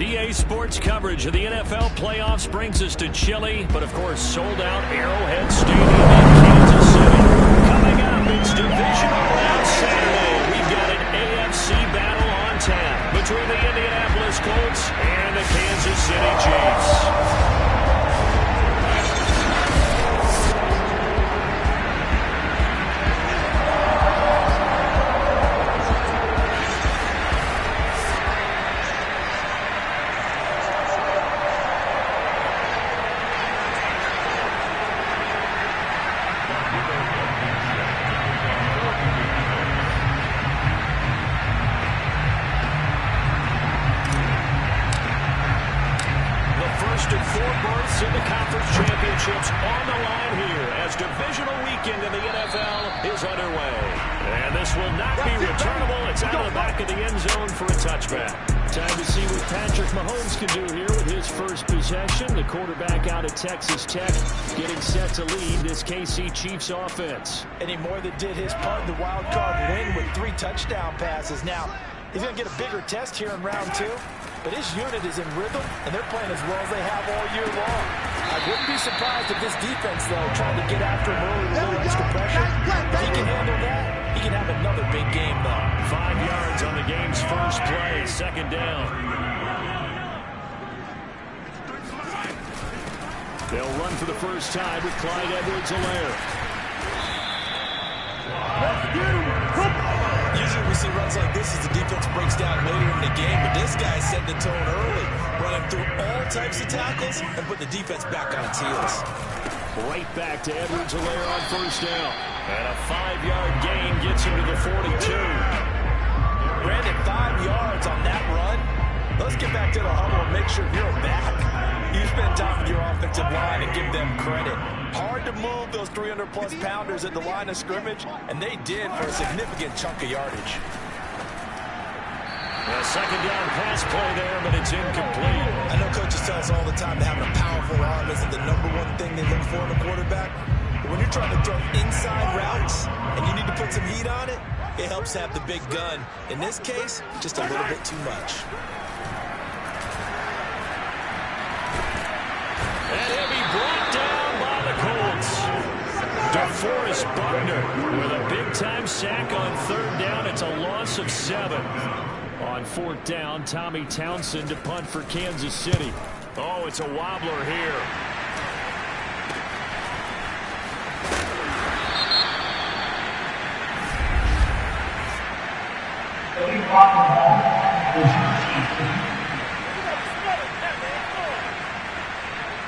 EA Sports coverage of the NFL playoffs brings us to Chile, but of course sold out Arrowhead Stadium in Kansas City. Coming up, it's divisional round Saturday. We've got an AFC battle on tap between the Indianapolis Colts and the Kansas City Chiefs. In the conference championships on the line here as divisional weekend in the NFL is underway. And this will not be returnable. It's out of the back of the end zone for a touchback. Time to see what Patrick Mahomes can do here with his first possession. The quarterback out of Texas Tech getting set to lead this KC Chiefs offense. And he more than did his part in the wild card win with 3 touchdown passes. Now, he's going to get a bigger test here in round 2. But his unit is in rhythm, and they're playing as well as they have all year long. I wouldn't be surprised if this defense, though, trying to get after him early with a little extra pressure. If he can handle that, he can have another big game, though. 5 yards on the game's first play, second down. They'll run for the first time with Clyde Edwards-Helaire. Let's get him. Usually we see runs like this as the defense breaks down later in the game, but this guy set the tone early, running through all types of tackles and put the defense back on its heels. Right back to Edwards-Helaire on first down. And a 5-yard gain gets him to the 42. Brandon, 5 yards on that run. Let's get back to the huddle and make sure you're back. You spend time with your offensive line and give them credit. Hard to move those 300-plus pounders at the line of scrimmage, and they did for a significant chunk of yardage. A second down pass play there, but it's incomplete. I know coaches tell us all the time that having a powerful arm isn't the #1 thing they look for in a quarterback. But when you're trying to throw inside routes and you need to put some heat on it, it helps have the big gun. In this case, just a little bit too much. And he'll be brought down by the Colts. DeForest Buckner with a big-time sack on third down. It's a loss of 7. On fourth down, Tommy Townsend to punt for Kansas City. Oh, it's a wobbler here.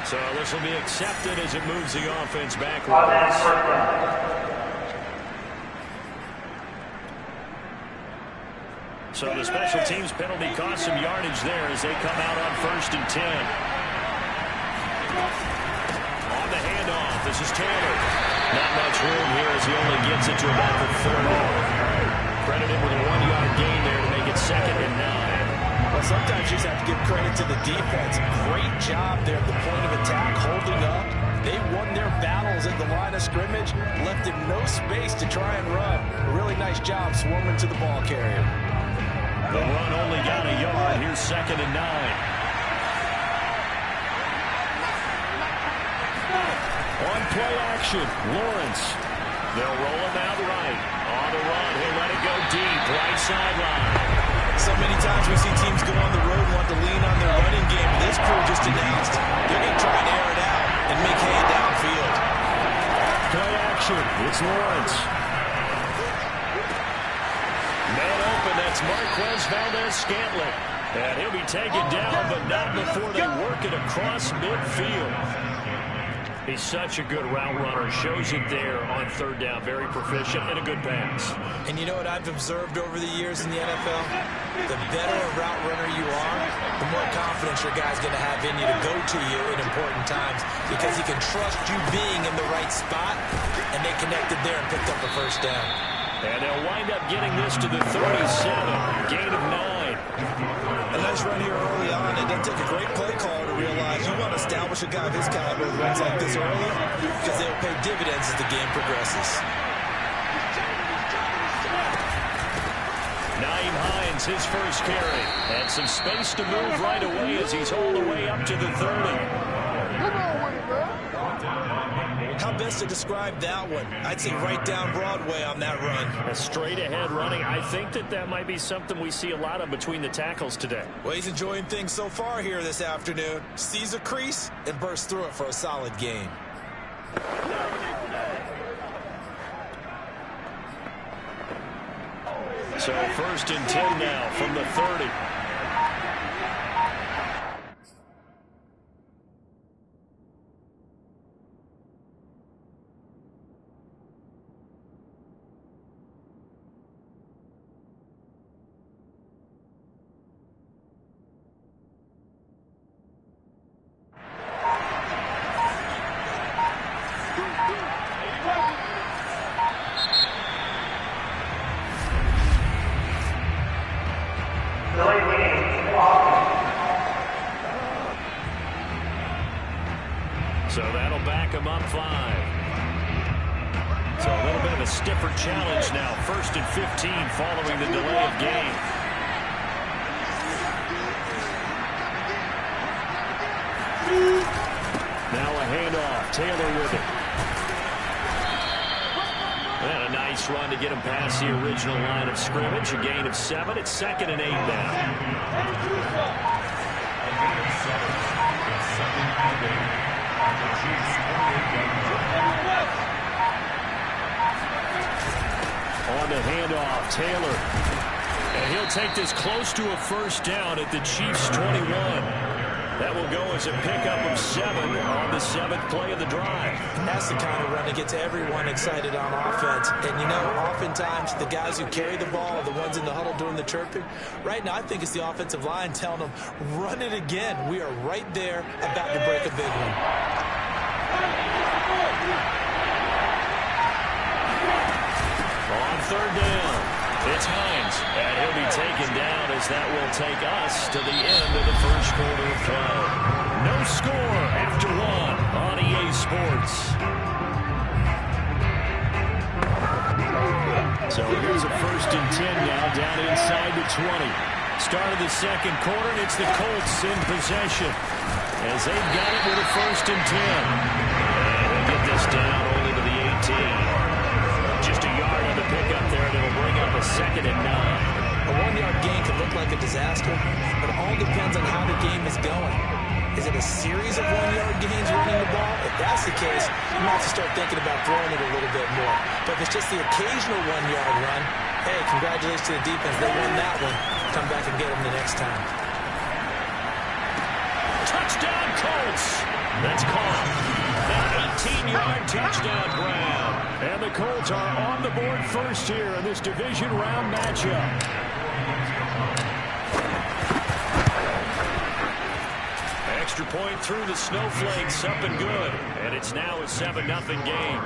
So this will be accepted as it moves the offense backwards. So the special teams penalty cost some yardage there as they come out on 1st and 10. On the handoff, this is Taylor. Not much room here as he only gets it to about the 30. Credited with a 1-yard gain there to make it 2nd and 9. Well, sometimes you just have to give credit to the defense. Great job there at the point of attack, holding up. They won their battles at the line of scrimmage, left him no space to try and run. A really nice job swarming to the ball carrier. The run only got a yard. Here's 2nd and 9. On play action, Lawrence. They'll roll him out right. On the run, he'll let it go deep, right sideline. So many times we see teams go on the road and want to lean on their running game. This crew just announced they're going to try and air it out and make hay downfield. Play action, it's Lawrence. Man open, that's Marquez Valdez-Scantling. And he'll be taken down, but not before they work it across midfield. He's such a good route runner. Shows it there on third down. Very proficient and a good pass. And you know what I've observed over the years in the NFL? The better a route runner you are, the more confidence your guy's going to have in you to go to you in important times because he can trust you being in the right spot, and they connected there and picked up a first down. And they'll wind up getting this to the 37. Gain of 9. A nice run here early on. It doesn't take a great play caller to realize you want to establish a guy of his caliber who runs like this early because they'll pay dividends as the game progresses. Nyheim Hines, his first carry. And some space to move right away as he's all the way up to the 30. How best to describe that one? I'd say right down Broadway on that run. A straight-ahead running. I think that might be something we see a lot of between the tackles today. Well, he's enjoying things so far here this afternoon. Sees a crease and bursts through it for a solid gain. So 1st and 10 now from the 30. So that'll back him up 5. So a little bit of a stiffer challenge now. 1st and 15 following the delay of game. Now a handoff. Taylor with it. And a nice run to get him past the original line of scrimmage. A gain of 7. It's 2nd and 8 now. On the handoff, Taylor. And he'll take this close to a 1st down at the Chiefs' 21. That will go as a pickup of 7 on the 7th play of the drive. And that's the kind of run that gets everyone excited on offense. And, you know, oftentimes the guys who carry the ball are the ones in the huddle doing the chirping. Right now, I think it's the offensive line telling them, run it again. We are right there about to break a big one. On 3rd down, it's Hines, and he'll be taken down as that will take us to the end of the 1st quarter of play. No score after 1 on EA Sports. So here's a 1st and 10 now down inside the 20. Start of the 2nd quarter, and it's the Colts in possession as they've got it with a 1st and 10. And they'll get this down only to the 18. Just a yard on the pickup there, and it'll bring up a 2nd and 9. A 1-yard gain could look like a disaster, but it all depends on how the game is going. Is it a series of 1-yard gains running the ball? If that's the case, you might have to start thinking about throwing it a little bit more. But if it's just the occasional 1-yard run, hey, congratulations to the defense. They won that one. Come back and get them the next time. Touchdown, Colts! That's caught. An 18-yard touchdown grab. And the Colts are on the board first here in this division round matchup. Extra point through the Snowflakes, up and good. And it's now a 7-0 game.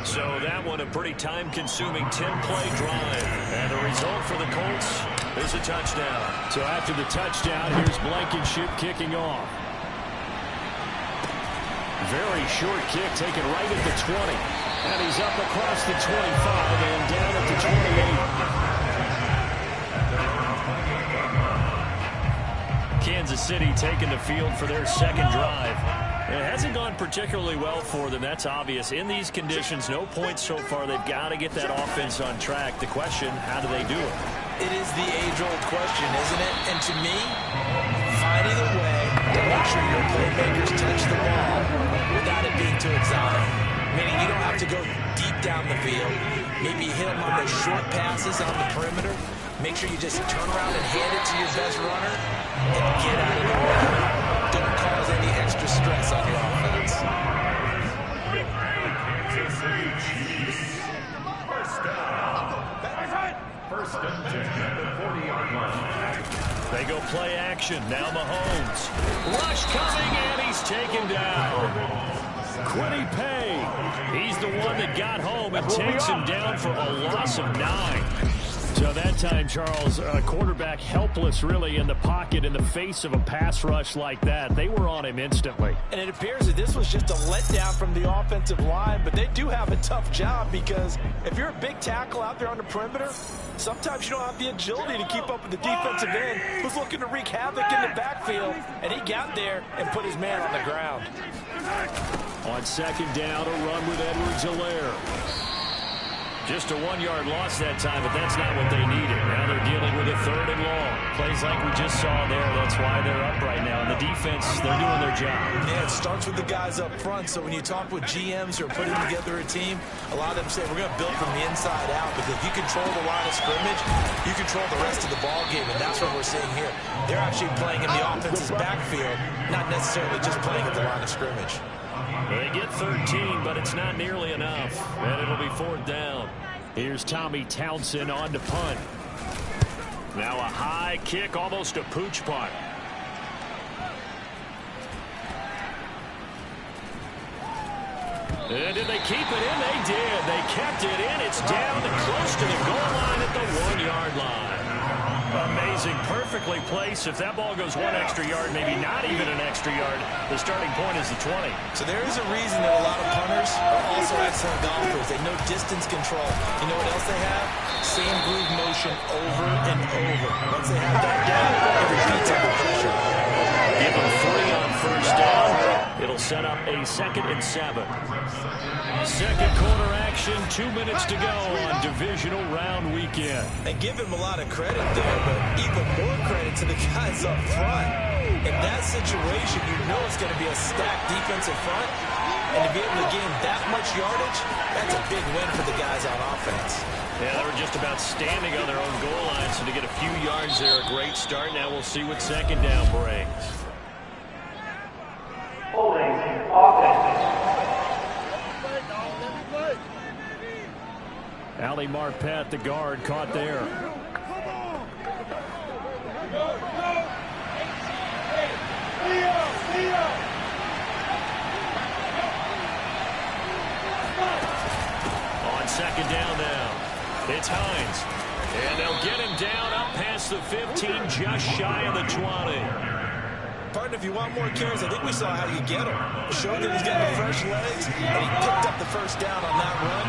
So that one a pretty time-consuming 10-play drive. And the result for the Colts is a touchdown. So after the touchdown, here's Blankenship kicking off. Very short kick taken right at the 20. And he's up across the 25 and down at the 28. Kansas City taking the field for their 2nd drive. It hasn't gone particularly well for them. That's obvious. In these conditions, no points so far. They've got to get that offense on track. The question, how do they do it? It is the age-old question, isn't it? And to me, finding a way to make sure your playmakers touch the ball without it being too exotic. Meaning you don't have to go deep down the field. Maybe hit them on those short passes on the perimeter. Make sure you just turn around and hand it to your best runner and get out of the way. Don't cause any extra stress on your offense. First and 10 at the 40-yard line. They go play action. Now Mahomes. Rush coming, and he's taken down. Kwity Paye. He's the one that got home and takes him down for a loss of 9. So that time, Charles, a quarterback helpless really in the pocket in the face of a pass rush like that. They were on him instantly. And it appears that this was just a letdown from the offensive line, but they do have a tough job because if you're a big tackle out there on the perimeter, sometimes you don't have the agility to keep up with the defensive end who's looking to wreak havoc in the backfield, and he got there and put his man on the ground. On second down, a run with Edwards-Helaire. Just a 1-yard loss that time, but that's not what they needed. Now they're dealing with a 3rd and long. Plays like we just saw there. That's why they're up right now. And the defense, they're doing their job. Yeah, it starts with the guys up front. So when you talk with GMs who are putting together a team, a lot of them say, we're going to build from the inside out. Because if you control the line of scrimmage, you control the rest of the ball game. And that's what we're seeing here. They're actually playing in the offense's backfield, not necessarily just playing at the line of scrimmage. They get 13, but it's not nearly enough. And it'll be 4th down. Here's Tommy Townsend on to punt. Now a high kick, almost a pooch punt. And did they keep it in? They did. They kept it in. It's down and close to the goal line at the 1-yard line. Amazing. Perfectly placed. If that ball goes 1 extra yard, maybe not even an extra yard, the starting point is the 20. So there is a reason that a lot of punters are also excellent golfers. They know distance control. You know what else they have? Same groove motion over and over. Once they have that down, it repeats under pressure. Give them 3 on 1st down. It'll set up a 2nd and 7. Second quarter action, 2 minutes to go on divisional round weekend. And give him a lot of credit there, but even more credit to the guys up front. In that situation, you know it's going to be a stacked defensive front. And to be able to gain that much yardage, that's a big win for the guys on offense. Yeah, they were just about standing on their own goal line, so to get a few yards there, a great start. Now we'll see what 2nd down brings. Holding offense. Ali Marpet, the guard, caught there. On 2nd down now, it's Hines. And they'll get him down up past the 15, just shy of the 20. Partner, if you want more carries, I think we saw how you get him. Showed that he's got the fresh legs, and he picked up the 1st down on that run.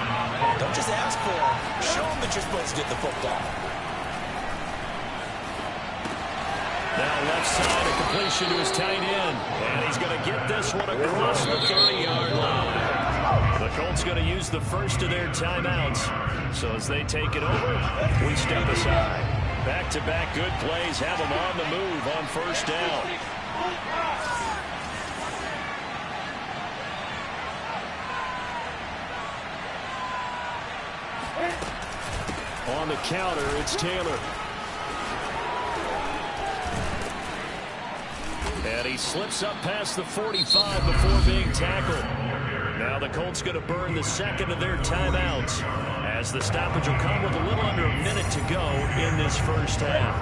Don't just ask for him. Show him that you're supposed to get the football. Now left side, a completion to his tight end. And he's going to get this one across the 30-yard line. The Colts going to use the first of their timeouts. So as they take it over, we step aside. Back-to-back good plays have them on the move on 1st down. On the counter, it's Taylor. And he slips up past the 45 before being tackled. Now the Colts going to burn the 2nd of their timeouts, as the stoppage will come with a little under a minute to go in this 1st half.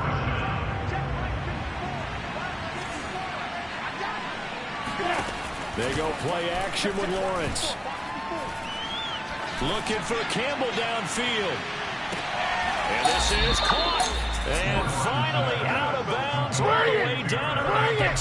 They go play action with Lawrence. Looking for Campbell downfield. And this is caught. And finally out of bounds all the way down around the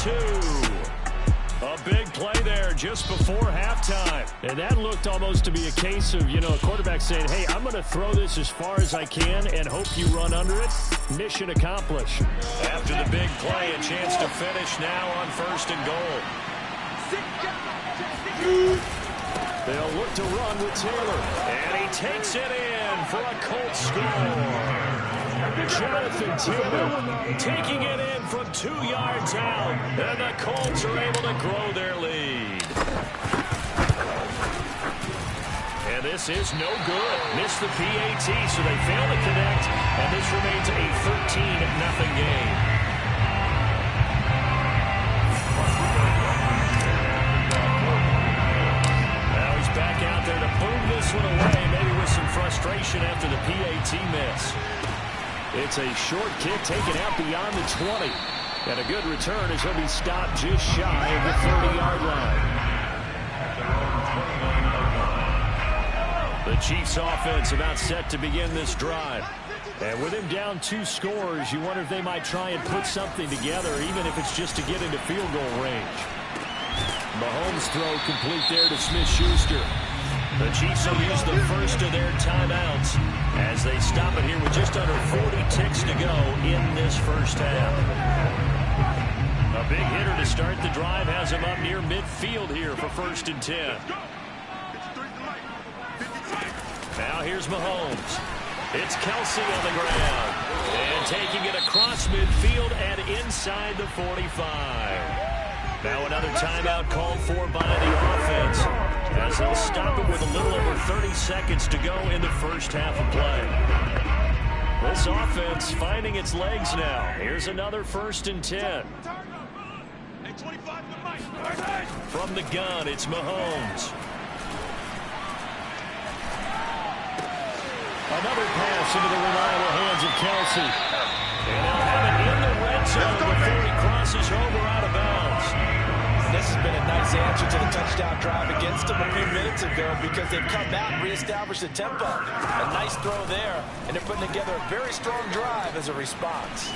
2. A big play there just before halftime. And that looked almost to be a case of, a quarterback saying, hey, I'm going to throw this as far as I can and hope you run under it. Mission accomplished. After the big play, a chance to finish now on 1st and goal. They'll look to run with Taylor. And he takes it in for a Colts score. Jonathan Taylor taking it in from 2 yards out. And the Colts are able to grow their lead. And this is no good. Missed the PAT, so they fail to connect. And this remains a 13-0 game. Back out there to boom this one away, maybe with some frustration after the PAT miss. It's a short kick taken out beyond the 20. And a good return as he'll be stopped just shy of the 30-yard line. The Chiefs offense about set to begin this drive. And with him down 2 scores, you wonder if they might try and put something together, even if it's just to get into field goal range. Mahomes' throw complete there to Smith-Schuster. The Chiefs will use the first of their timeouts as they stop it here with just under 40 ticks to go in this first half. A big hitter to start the drive has him up near midfield here for 1st and 10. Now here's Mahomes. It's Kelce on the ground. And taking it across midfield and inside the 45. Now another timeout called for by the offense as they'll stop it with a little over 30 seconds to go in the first half of play. This offense finding its legs now. Here's another 1st and 10. From the gun, it's Mahomes. Another pass into the reliable hands of Kelce. And they'll have it in the red zone before he crosses over out of bounds. This has been a nice answer to the touchdown drive against them a few minutes ago because they've come out and reestablished the tempo. A nice throw there, and they're putting together a very strong drive as a response.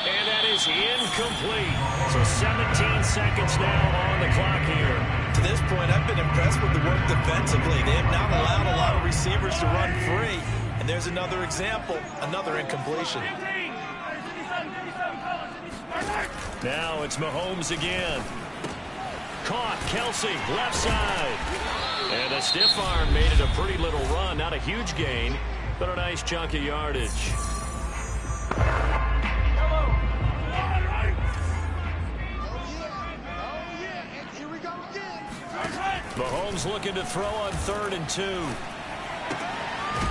And that is incomplete. So 17 seconds now on the clock here. To this point, I've been impressed with the work defensively. They have not allowed a lot of receivers to run free. And there's another example, another incompletion. Now it's Mahomes again. Caught, Kelce, left side. And a stiff arm made it a pretty little run. Not a huge gain, but a nice chunk of yardage. Mahomes looking to throw on 3rd and 2.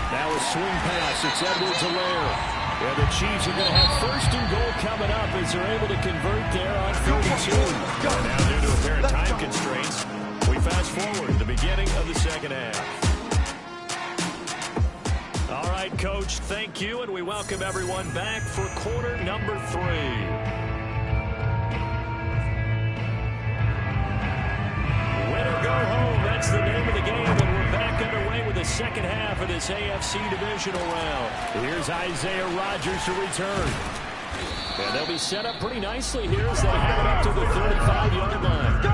Now a swing pass. It's Edwards-Helaire. Yeah, the Chiefs are going to have 1st and goal coming up as they're able to convert there on 32. Now due to apparent time constraints, we fast forward to the beginning of the second half. All right, Coach, thank you, and we welcome everyone back for quarter number 3. Go home. That's the name of the game, and we're back underway with the second half of this AFC divisional round. Here's Isaiah Rodgers to return. And they'll be set up pretty nicely here as they have it up to the 35-yard line.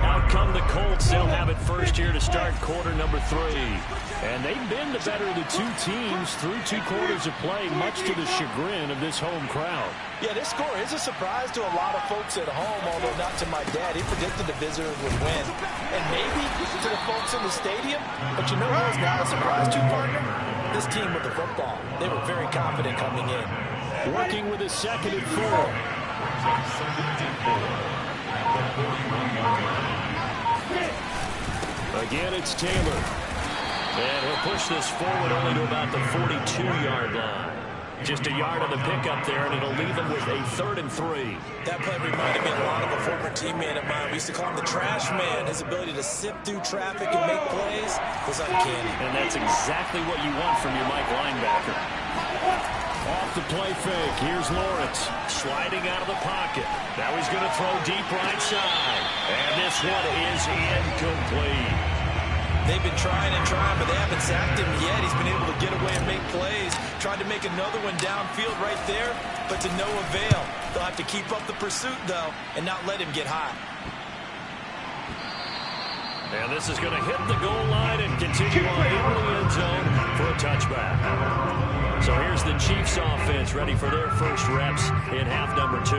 Out come the Colts. They'll have it first here to start quarter number 3. And they've been the better of the 2 teams through 2 quarters of play, much to the chagrin of this home crowd. Yeah, this score is a surprise to a lot of folks at home, although not to my dad. He predicted the visitors would win. And maybe to the folks in the stadium. But you know who is not a surprise to, partner? This team with the football. They were very confident coming in. Working with a 2nd and 4. Again, it's Taylor. And he'll push this forward only to about the 42-yard line. Just a yard on the pickup there, and it'll leave him with a 3rd and 3. That play reminded me a lot of a former teammate of mine. We used to call him the trash man. His ability to sift through traffic and make plays was uncanny. And that's exactly what you want from your Mike linebacker. Off the play fake. Here's Lawrence sliding out of the pocket. Now he's going to throw deep right side. And this one is incomplete. They've been trying and trying, but they haven't sacked him yet. He's been able to get away and make plays. Tried to make another one downfield right there, but to no avail. They'll have to keep up the pursuit, though, and not let him get high. And this is going to hit the goal line and continue on into the end zone for a touchback. So here's the Chiefs offense ready for their first reps in half number 2.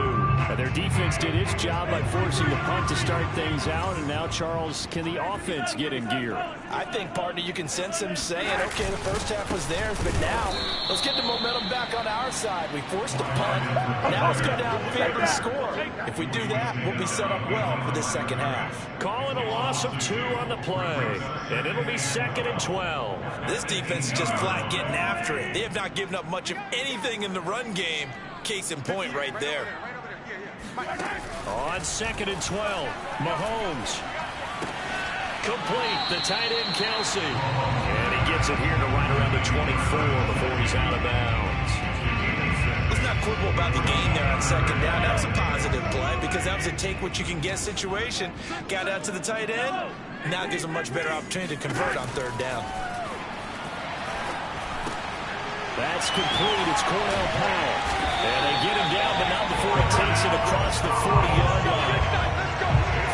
And their defense did its job by forcing the punt to start things out. And now, Charles, can the offense get in gear? I think, partner, you can sense them saying, okay, the first half was theirs, but now let's get the momentum back on our side. We forced the punt. Now let's go downfield and score. If we do that, we'll be set up well for this second half. Calling a loss of 2 on the play. And it'll be 2nd and 12. This defense is just flat getting after it. They have not given up much of anything in the run game. Case in point right there. On 2nd and 12, Mahomes. Complete, the tight end Kelce. And he gets it here to right around the 24 before he's out of bounds. Let's not quibble about the gain there on 2nd down. That was a positive play because that was a take what you can get situation. Got out to the tight end, Now it gives them much better opportunity to convert on third down. That's complete. It's Cornell Powell. And they get him down, but not before he takes it across the 40-yard line.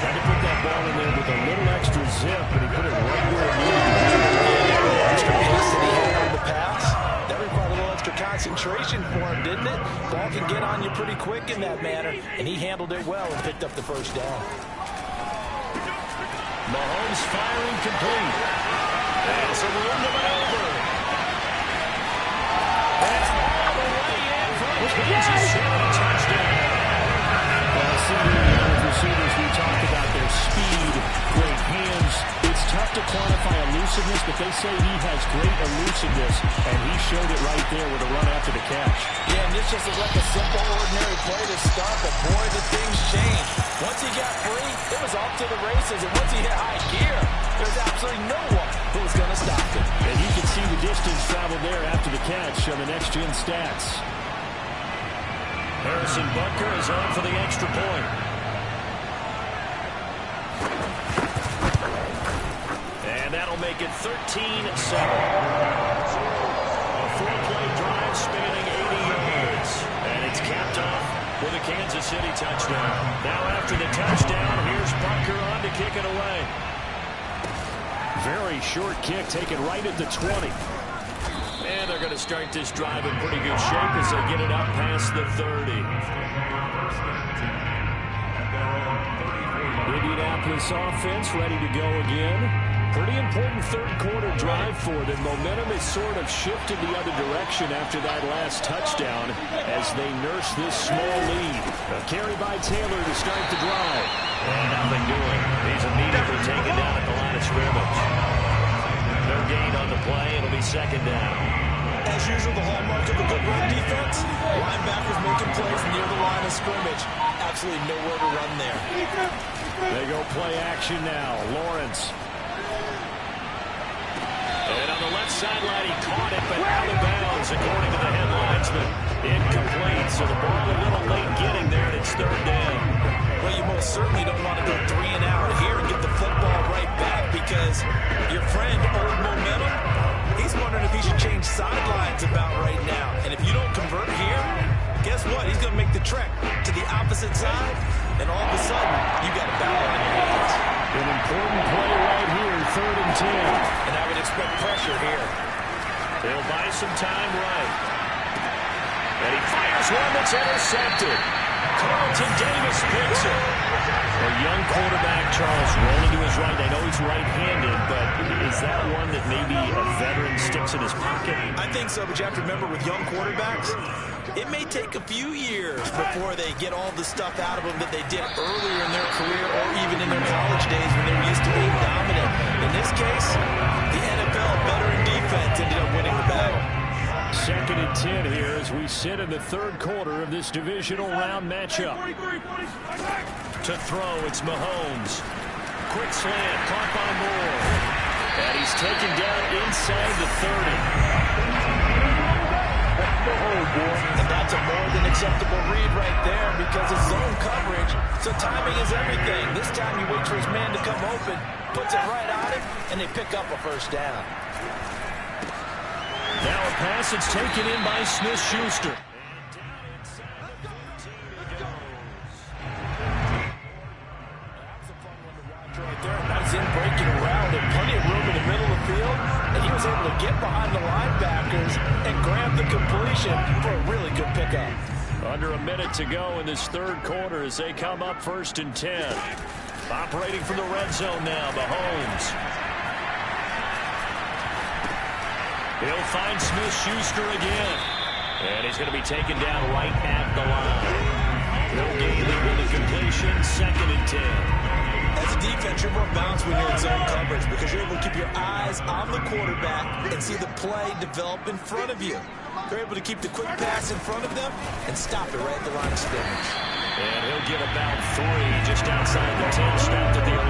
Tried to put that ball in there with a little extra zip, but he put it right where it needed to be. Extra pace that he had on the pass. That required a little extra concentration for him, didn't it? Ball can get on you pretty quick in that manner, and he handled it well and picked up the first down. Mahomes firing complete. And some room to maneuver. That's all the way in for a Kansas City touchdown. Well, seeing the receivers, we talked about their speed, great hands. It's tough to quantify elusiveness, but they say he has great elusiveness, and he showed it right there with a run after the catch. Yeah, and this just is like a simple, ordinary play to start, but boy, the things change. Once he got free, it was off to the races, and once he hit high gear, there's absolutely no one who was going to stop him. And you can see the distance traveled there after the catch on the next-gen stats. Harrison Butker is on for the extra point. And that'll make it 13-7. A four-play drive spanning 80 yards. And it's capped off with a Kansas City touchdown. Now after the touchdown, here's Butker on to kick it away. Very short kick taken right at the 20. And they're going to start this drive in pretty good shape as they get it up past the 30. Indianapolis offense ready to go again. Pretty important third-quarter drive for them. Momentum has sort of shifted the other direction after that last touchdown as they nurse this small lead. A carry by Taylor to start the drive. And nothing doing. He's immediately taken down at the line of scrimmage. No gain on the play. It'll be second down. As usual, the hallmark of a good run defense, linebackers making plays near the line of scrimmage. Absolutely nowhere to run there. They go play action now. Lawrence. And on the left sideline, he caught it, but out of bounds, according to the headlinesman. Incomplete, so the ball a little late getting there, and it's third down. Well, you most certainly don't want to go 3 and out here and get the football right back because your friend, Old Momentum, he's wondering if he should change sidelines about right now. And if you don't convert here, guess what? He's going to make the trek to the opposite side, and all of a sudden, you got a battle on your hands. An important play right here, 3rd and 10. And I would expect pressure here. They'll buy some time right. And he fires one that's intercepted. Carlton Davis picks it. A young quarterback, Charles, rolling to his right. I know he's right-handed, but is that one that maybe a veteran sticks in his pocket? I think so, but you have to remember with young quarterbacks, it may take a few years before they get all the stuff out of them that they did earlier in their career or even in their college days when they were used to being dominant. In this case, the NFL veteran defense ended up winning the battle. 2nd and 10 here as we sit in the 3rd quarter of this divisional round matchup. To throw, it's Mahomes. Quick slant, caught by Moore. And he's taken down inside the 30. And that's a more than acceptable read right there because it's zone coverage, so timing is everything. This time he waits for his man to come open, puts it right on him, and they pick up a first down. Now a pass that's taken in by Smith-Schuster. Right there, nice in-breaking route and plenty of room in the middle of the field, and he was able to get behind the linebackers and grab the completion for a really good pickup. Under a minute to go in this 3rd quarter as they come up 1st and 10. Operating from the red zone now, Mahomes. He'll find Smith-Schuster again. And he's going to be taken down right at the line. No gain there with the completion, 2nd and 10. As a defense, you're more balanced when you're in zone coverage because you're able to keep your eyes on the quarterback and see the play develop in front of you. They're able to keep the quick pass in front of them and stop it right at the line of scrimmage. And he'll get about 3 just outside the 10, stopped at the 11.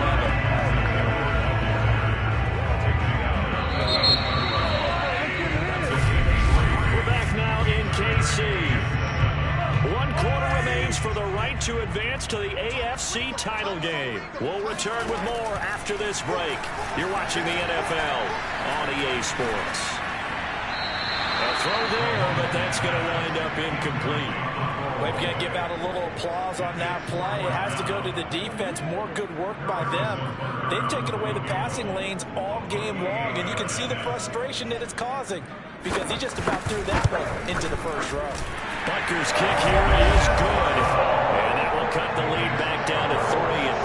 We're back now in KC. 1 quarter remains for the right to advance to the AFC title game. We'll return with more after this break. You're watching the NFL on EA Sports. A throw there, but that's going to wind up incomplete. We've got to give out a little applause on that play. It has to go to the defense. More good work by them. They've taken away the passing lanes all game long, and you can see the frustration that it's causing because he just about threw that one into the first row. Butker's kick here is good, and that will cut the lead back down to 3 at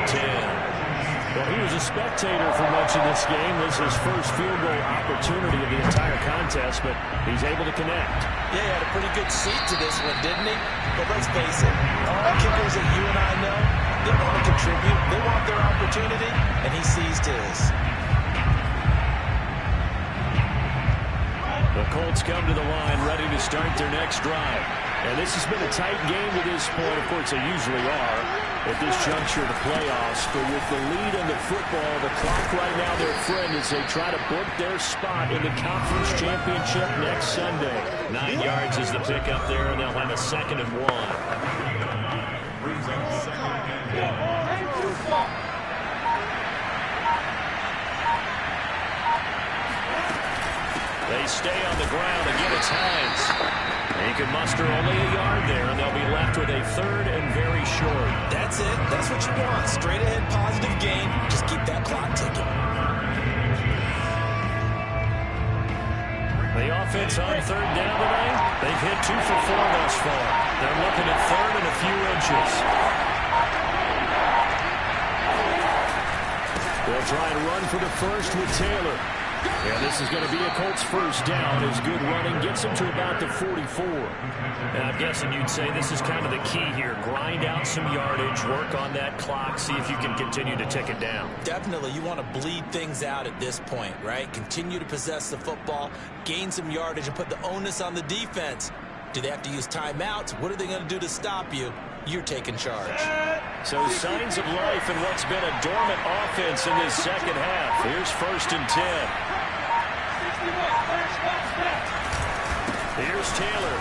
13-10. Well, he was a spectator for much of this game. This is his first field goal opportunity of the entire contest, but he's able to connect. Yeah, he had a pretty good seat to this one, didn't he? But let's face it, all kickers that you and I know, they want to contribute. They want their opportunity, and he seized his. The Colts come to the line ready to start their next drive. And this has been a tight game to this point. Of course, they usually are at this juncture of the playoffs. But with the lead in the football, the clock right now their friend as they try to book their spot in the conference championship next Sunday. 9 yards is the pickup there, and they'll have a 2nd and 1. They stay on the ground. Again, it's Hines. He can muster only a yard there, and they'll be left with a 3rd and very short. That's it. That's what you want. Straight ahead positive gain. Just keep that clock ticking. The offense on 3rd down tonight, they've hit 2 for 4 thus far. They're looking at 3rd and a few inches. They'll try and run for the first with Taylor. Yeah, this is going to be a Colts first down as good running gets them to about the 44. And I'm guessing you'd say this is kind of the key here. Grind out some yardage, work on that clock, see if you can continue to tick it down. Definitely. You want to bleed things out at this point, right? Continue to possess the football, gain some yardage, and put the onus on the defense. Do they have to use timeouts? What are they going to do to stop you? You're taking charge. So signs of life in what's been a dormant offense in this second half. Here's 1st and 10. Here's Taylor.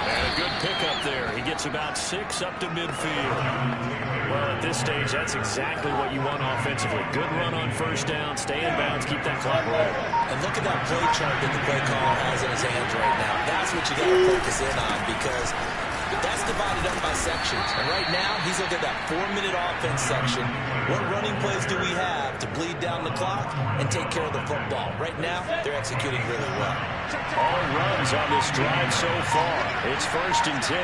And a good pickup there. He gets about 6 up to midfield. Well, at this stage, that's exactly what you want offensively. Good run on 1st down, stay in bounds, keep that clock rolling. And look at that play chart that the play caller has in his hands right now. That's what you got to focus in on because that's divided up by sections. And right now, he's looking at that 4-minute offense section. What running plays do we have to bleed down the clock and take care of the football? Right now, they're executing really well. All runs on this drive so far. It's 1st and 10.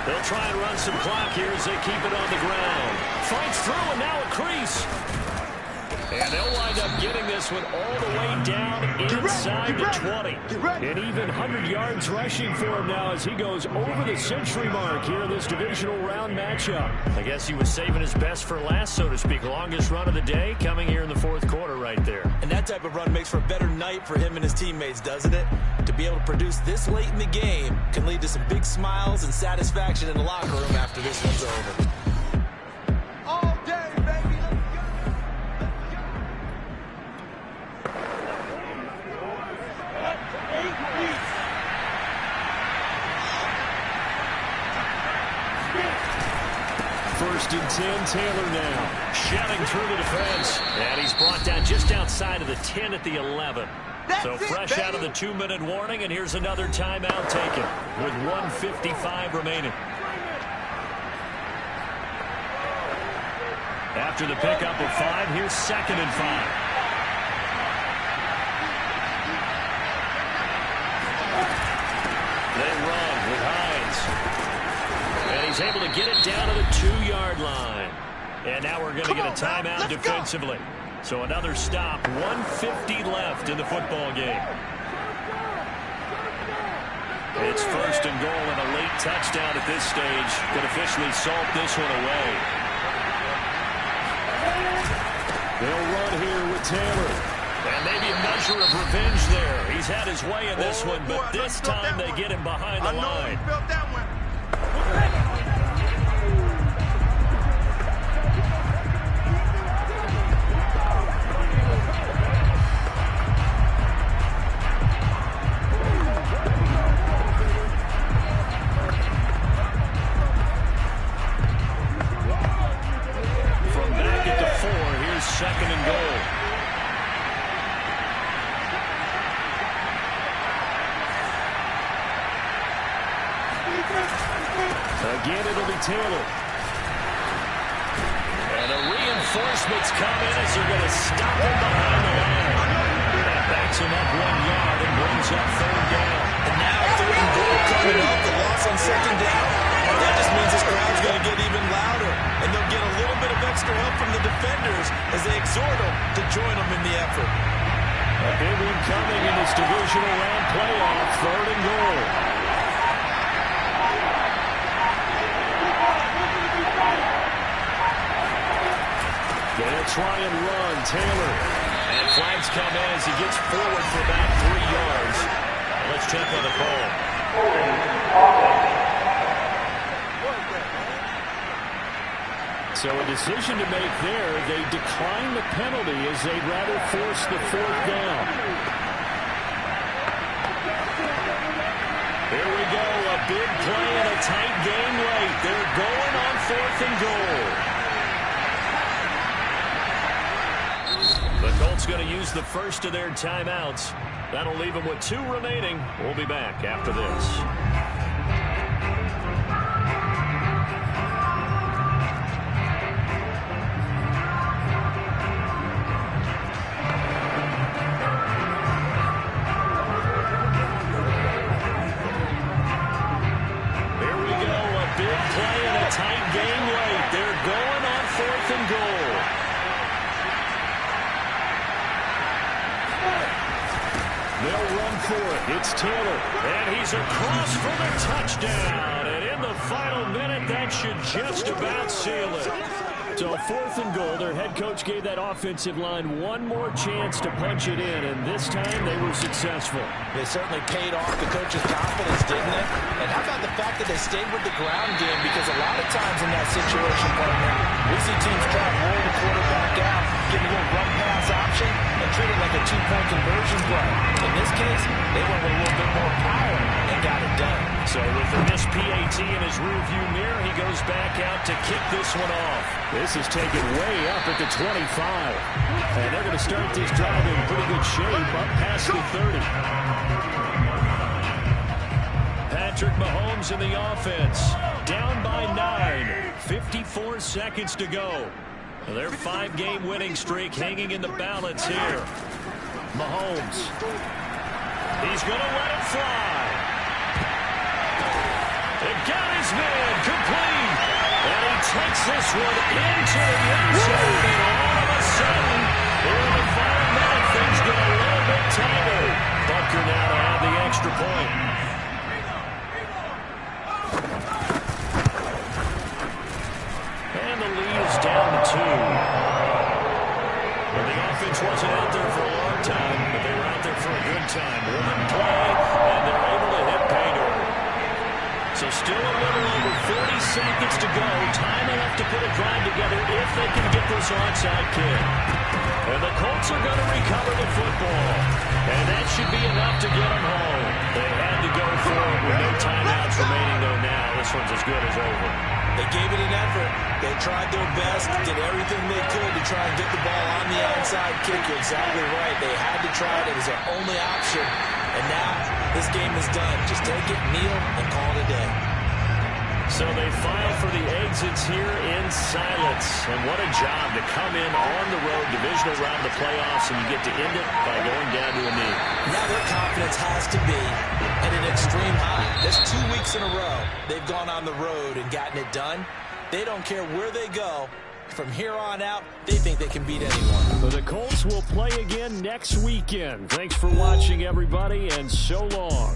They'll try and run some clock here as they keep it on the ground. Fights through, and now a crease. And they'll wind up getting this one all the way down inside the 20. And even 100 yards rushing for him now as he goes over the century mark here in this divisional round matchup. I guess he was saving his best for last, so to speak. Longest run of the day coming here in the 4th quarter right there. And that type of run makes for a better night for him and his teammates, doesn't it? To be able to produce this late in the game can lead to some big smiles and satisfaction in the locker room after this one's over. First and 10, Taylor now. Shouting through the defense. And he's brought down just outside of the 10 at the 11. So fresh out of the 2-minute warning, and here's another timeout taken with 1:55 remaining. After the pickup of 5, here's 2nd and 5. They run with Hines. And he's able to get it down to the 2-yard line. And now we're going to get a timeout defensively. So another stop, 1:50 left in the football game. It's 1st and goal, and a late touchdown at this stage could officially salt this one away. They'll run here with Taylor. And maybe a measure of revenge there. He's had his way in this one, but this time they get him behind the line. Again, it'll be Taylor. And the reinforcements come in as they're going to stop him behind the line. That backs him up 1 yard and brings up 3rd down. And now 3rd and goal coming up. The loss on 2nd down. That just means this crowd's going to get even louder. And they'll get a little bit of extra help from the defenders as they exhort them to join them in the effort. A big one coming in this divisional round playoff. 3rd and goal. Gonna try and run, Taylor. And flags come in as he gets forward for about 3 yards. Let's check on the call. So a decision to make there. They decline the penalty as they'd rather force the 4th down. Here we go. A big play and a tight game late. They're going on 4th and goal. The Colts going to use the first of their timeouts. That'll leave them with 2 remaining. We'll be back after this. It's Taylor, and he's across for the touchdown. And in the final minute, that should just about seal it. So 4th and goal, their head coach gave that offensive line one more chance to punch it in, and this time they were successful. They certainly paid off the coach's confidence, didn't they? And how about the fact that they stayed with the ground game? Because a lot of times in that situation, partner, we see teams try to roll the quarterback out, get a little run pass option, and treat it like a 2-point conversion play. In this case, they went with a little bit more power and got it done. So with the missed PAT in his rearview mirror, he goes back out to kick this one off. This is taken way up at the 25. And they're going to start this drive in pretty good shape, up past the 30. Patrick Mahomes in the offense, down by 9, 54 seconds to go. Their 5-game winning streak hanging in the balance here. Mahomes, he's going to let it fly. It got his man complete. And he takes this one into the end zone. And all of a sudden, here in the final minute, things get a little bit tighter. Butker now to have the extra point. And the lead is down to 2. Well, the offense wasn't out there for a long time, but they were out there for a good time. One play, and they're able to hit pay dirt. So still a little over 40 seconds to go. Time enough to put a drive together if they can get this onside kick. And the Colts are going to recover the football. And that should be enough to get them home. They had to go for it with no timeouts remaining, though, now. This one's as good as over. They gave it an effort. They tried their best, did everything they could to try and get the ball on the onside kick. You're exactly right. They had to try it. It was their only option. And now this game is done. Just take it, kneel, and call it a day. So they file for the exits here in silence. And what a job to come in on the road, divisional round of the playoffs, and you get to end it by going down to a knee. Now their confidence has to be at an extreme high. That's 2 weeks in a row they've gone on the road and gotten it done. They don't care where they go. From here on out, they think they can beat anyone. So the Colts will play again next weekend. Thanks for watching, everybody, and so long.